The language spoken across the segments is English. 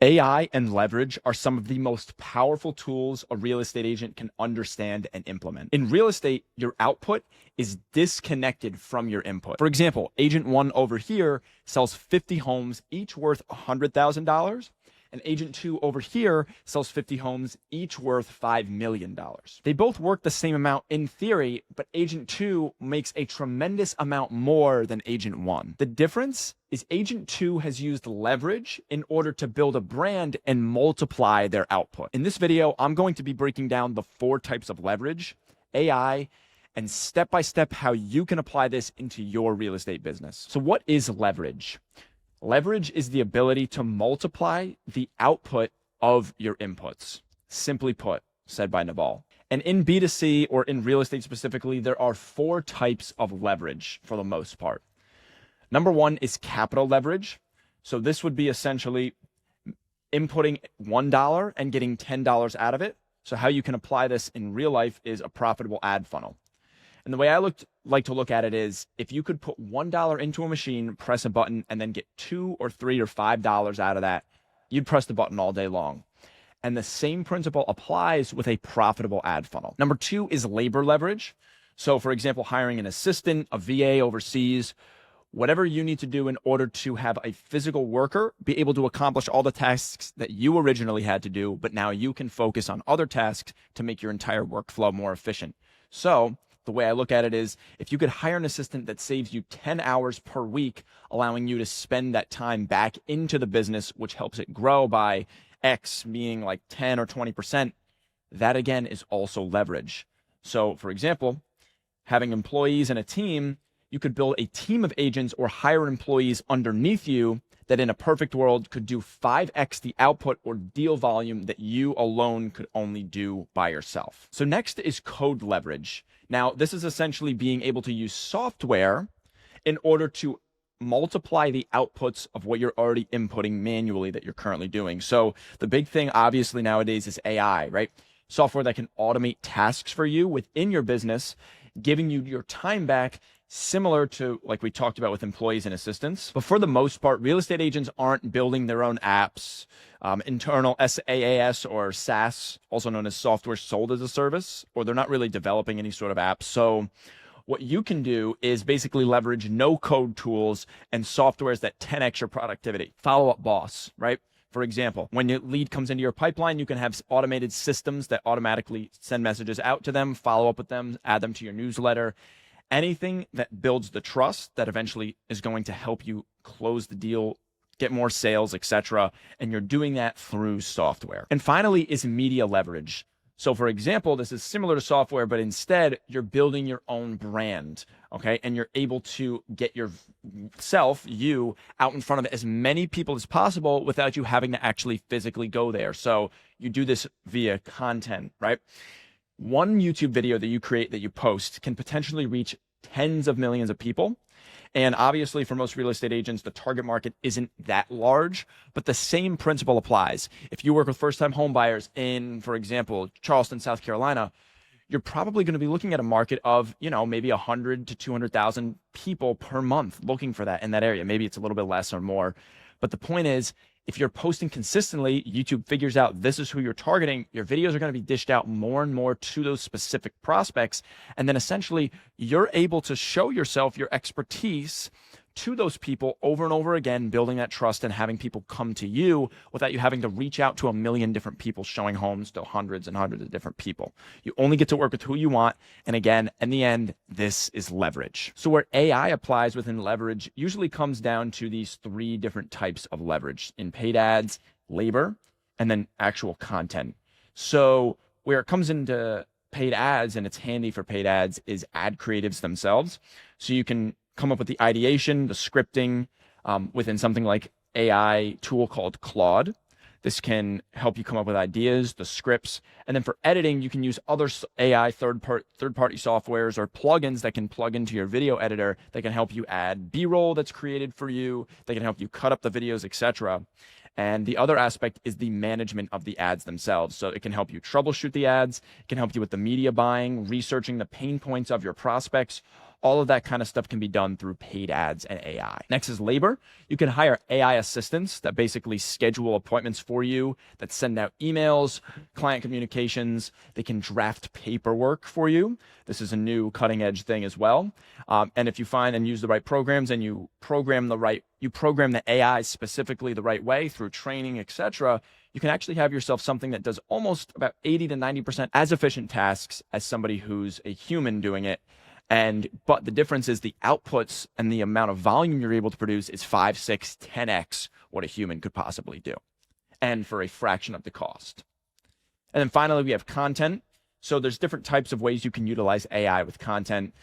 AI and leverage are some of the most powerful tools a real estate agent can understand and implement. In real estate, your output is disconnected from your input. For example, agent one over here sells 50 homes, each worth $100,000. And agent two over here sells 50 homes, each worth $5 million. They both work the same amount in theory, but agent two makes a tremendous amount more than agent one. The difference is agent two has used leverage in order to build a brand and multiply their output. In this video, I'm going to be breaking down the 4 types of leverage, AI, and step-by-step how you can apply this into your real estate business. So what is leverage? Leverage is the ability to multiply the output of your inputs. Simply put, said by Naval. And in B2C, or in real estate specifically, there are 4 types of leverage for the most part. Number 1 is capital leverage. So this would be essentially inputting $1 and getting $10 out of it. So how you can apply this in real life is a profitable ad funnel. And the way I like to look at it is, if you could put $1 into a machine, press a button, and then get $2 or $3 or $5 out of that, you'd press the button all day long. And the same principle applies with a profitable ad funnel. Number 2 is labor leverage. So for example, hiring an assistant, a VA overseas, whatever you need to do in order to have a physical worker be able to accomplish all the tasks that you originally had to do, but now you can focus on other tasks to make your entire workflow more efficient. So the way I look at it is, if you could hire an assistant that saves you 10 hours per week, allowing you to spend that time back into the business, which helps it grow by X, meaning like 10 or 20%, that again is also leverage. So for example, having employees and a team, you could build a team of agents or hire employees underneath you that in a perfect world could do 5x the output or deal volume that you alone could only do by yourself. So next is code leverage. Now, this is essentially being able to use software in order to multiply the outputs of what you're already inputting manually that you're currently doing. So the big thing obviously nowadays is AI, right? Software that can automate tasks for you within your business, giving you your time back, similar to like we talked about with employees and assistants. But for the most part, real estate agents aren't building their own apps, internal SaaS or SaaS, also known as software sold as a service, or they're not really developing any sort of app. So what you can do is basically leverage no code tools and softwares that 10x your productivity. Follow-up boss, right? For example, when your lead comes into your pipeline, you can have automated systems that automatically send messages out to them, follow up with them, add them to your newsletter. Anything that builds the trust that eventually is going to help you close the deal, get more sales, etc. And you're doing that through software. And finally is media leverage. So for example, this is similar to software, but instead you're building your own brand, okay? And you're able to get yourself, you, out in front of as many people as possible without you having to actually physically go there. So you do this via content, right? One YouTube video that you create, that you post, can potentially reach tens of millions of people. And obviously for most real estate agents, the target market isn't that large, but the same principle applies. If you work with first-time home buyers in, for example, Charleston, South Carolina, you're probably going to be looking at a market of, maybe 100 to 200,000 people per month looking for that in that area. Maybe it's a little bit less or more. But the point is, if you're posting consistently, YouTube figures out this is who you're targeting. Your videos are going to be dished out more and more to those specific prospects. And then essentially you're able to show yourself, your expertise to those people over and over again, building that trust and having people come to you without you having to reach out to a million different people showing homes to hundreds and hundreds of different people. You only get to work with who you want. And again, in the end, this is leverage. So where AI applies within leverage usually comes down to these 3 different types of leverage: in paid ads, labor, and then actual content. So where it comes into paid ads, and it's handy for paid ads, is ad creatives themselves. So you can come up with the ideation, the scripting within something like AI tool called Claude. This can help you come up with ideas, the scripts. And then for editing, you can use other AI third-party softwares or plugins that can plug into your video editor that can help you add B-roll that's created for you. They can help you cut up the videos, etc. And the other aspect is the management of the ads themselves. So it can help you troubleshoot the ads. It can help you with the media buying, researching the pain points of your prospects, All of that kind of stuff can be done through paid ads and AI. Next is labor. You can hire AI assistants that basically schedule appointments for you, that send out emails, client communications. They can draft paperwork for you. This is a new cutting edge thing as well. And if you find and use the right programs and you program the AI specifically the right way through training, etc., you can actually have yourself something that does almost about 80 to 90% as efficient tasks as somebody who's a human doing it. But the difference is the outputs and the amount of volume you're able to produce is 5, 6, 10x what a human could possibly do, and for a fraction of the cost. And then finally, we have content. So there's different types of ways you can utilize AI with content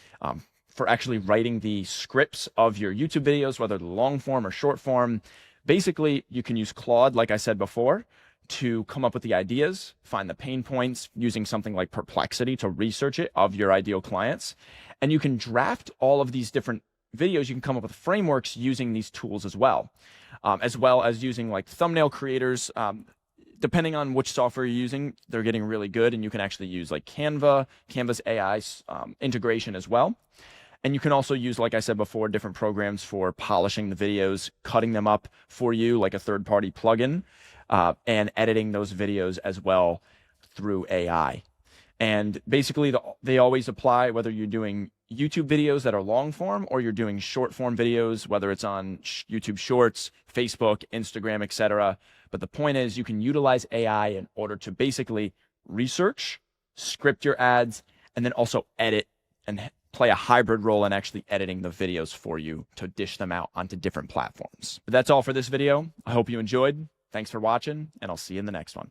for actually writing the scripts of your YouTube videos, whether the long form or short form. Basically, you can use Claude, like I said before, to come up with the ideas, find the pain points using something like Perplexity to research it of your ideal clients. And you can draft all of these different videos. You can come up with frameworks using these tools as well as using like thumbnail creators. Depending on which software you're using, they're getting really good. And you can actually use like Canva's AI integration as well. And you can also use, like I said before, different programs for polishing the videos, cutting them up for you, like a third-party plugin, and editing those videos as well through AI. And basically, they always apply whether you're doing YouTube videos that are long form or you're doing short form videos, whether it's on YouTube Shorts, Facebook, Instagram, etc. But the point is, you can utilize AI in order to basically research, script your ads, and then also edit and play a hybrid role in actually editing the videos for you to dish them out onto different platforms. But that's all for this video. I hope you enjoyed. Thanks for watching, and I'll see you in the next one.